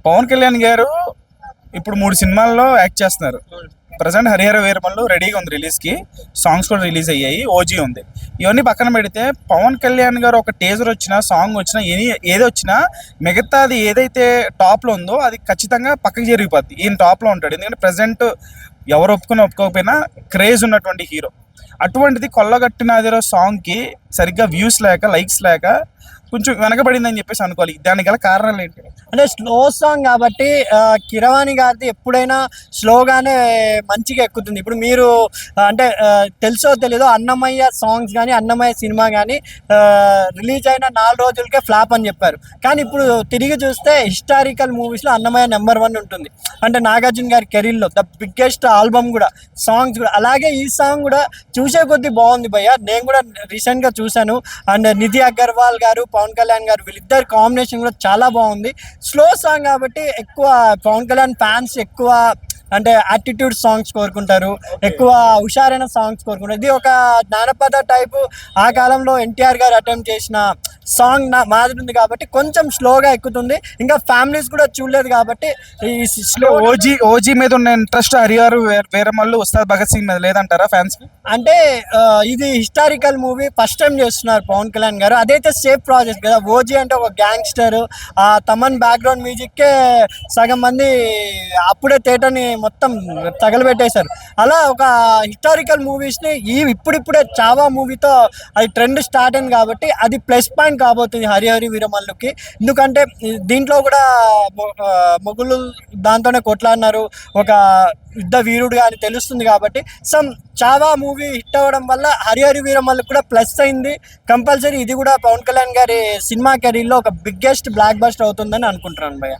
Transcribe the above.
పవన్ కళ్యాణ్ గారు ఇప్పుడు 3 సినిమాల్లో యాక్ట్ చేస్తున్నారు. ప్రజెంట్ హరిహర వీరమల్లు రెడీగా ఉంది రిలీజ్కి, సాంగ్స్ కూడా రిలీజ్ అయ్యాయి, ఓజీ ఉంది. ఇవన్నీ పక్కన పెడితే పవన్ కళ్యాణ్ గారు ఒక టీజర్ వచ్చినా, సాంగ్ వచ్చినా, ఏది వచ్చినా మిగతాది ఏదైతే టాప్లో ఉందో అది ఖచ్చితంగా పక్కకి జరిగిపోద్ది. ఈయన టాప్లో ఉంటాడు. ఎందుకంటే ప్రజెంట్ ఎవరు ఒప్పుకోకపోయినా క్రేజ్ ఉన్నటువంటి హీరో. అటువంటిది కొల్లగట్టినాదిరో సాంగ్కి సరిగ్గా వ్యూస్ లేక, లైక్స్ లేక కొంచెం వెనకబడిందని చెప్పేసి అనుకోవాలి. దానికి గల కారణాలు ఏంటి? అంటే స్లో సాంగ్ కాబట్టి కిరవాణి గారిది ఎప్పుడైనా స్లోగానే మంచిగా ఎక్కుతుంది. ఇప్పుడు మీరు అంటే తెలుసో తెలీదో అన్నమయ్య సాంగ్స్ కానీ, అన్నమయ్య సినిమా కానీ రిలీజ్ అయిన 4 రోజులకే ఫ్లాప్ అని చెప్పారు. కానీ ఇప్పుడు తిరిగి చూస్తే హిస్టారికల్ మూవీస్లో అన్నమయ్య నెంబర్ 1 ఉంటుంది. అంటే నాగార్జున గారి కెరీర్లో ద బిగ్గెస్ట్ ఆల్బమ్ కూడా, సాంగ్స్ కూడా. అలాగే ఈ సాంగ్ కూడా చూసే కొద్దీ బాగుంది భయ్య. నేను కూడా రీసెంట్గా చూశాను. అండ్ నిధి అగర్వాల్ గారు, పవన్ కళ్యాణ్ గారు వీళ్ళిద్దరు కాంబినేషన్ కూడా చాలా బాగుంది. స్లో సాంగ్ కాబట్టి ఎక్కువ పవన్ కళ్యాణ్ ఫ్యాన్స్ ఎక్కువ అంటే యాటిట్యూడ్ సాంగ్స్ కోరుకుంటారు, ఎక్కువ హుషారైన సాంగ్స్ కోరుకుంటారు. ఇది ఒక జానపద టైపు ఆ కాలంలో ఎన్టీఆర్ గారు అటెంప్ట్ చేసిన సాంగ్ మాదిరి ఉంది కాబట్టి కొంచెం స్లోగా ఎక్కుతుంది. ఇంకా ఫ్యామిలీస్ కూడా చూడలేదు కాబట్టి ఈ స్లో ఓజీ మీద ఉన్న ఇంట్రెస్ట్ హరిహర వీరమల్లు, ఉస్తాద్ భగత్ సింగ్ మీద లేదంటారా ఫ్యాన్స్? అంటే ఇది హిస్టారికల్ మూవీ ఫస్ట్ టైం చేస్తున్నారు పవన్ కళ్యాణ్ గారు. అదైతే సేఫ్ ప్రాజెక్ట్ కదా. ఓజీ అంటే ఒక గ్యాంగ్స్టర్, ఆ తమన్ బ్యాక్గ్రౌండ్ మ్యూజిక్కే సగం మంది అప్పుడే థియేటర్ని మొత్తం తగలబెట్టేశారు. అలా ఒక హిస్టారికల్ మూవీస్ని ఇప్పుడిప్పుడే చావా మూవీతో అది ట్రెండ్ స్టార్ట్ అయింది కాబట్టి అది ప్లస్ పాయింట్ కాబోతుంది హరిహరి వీరమల్లుకి. ఎందుకంటే దీంట్లో కూడా మొగులు దాంతోనే కొట్లాడినారు, ఒక యుద్ధ వీరుడుగా అని తెలుస్తుంది కాబట్టి చావా మూవీ హిట్ అవ్వడం వల్ల హరిహరి వీరమల్లుకి కూడా ప్లస్ అయింది. కంపల్సరీ ఇది కూడా పవన్ కళ్యాణ్ గారి సినిమా కెరీర్లో ఒక బిగ్గెస్ట్ బ్లాక్ బస్టర్ అవుతుందని అనుకుంటున్నాను భయ్య.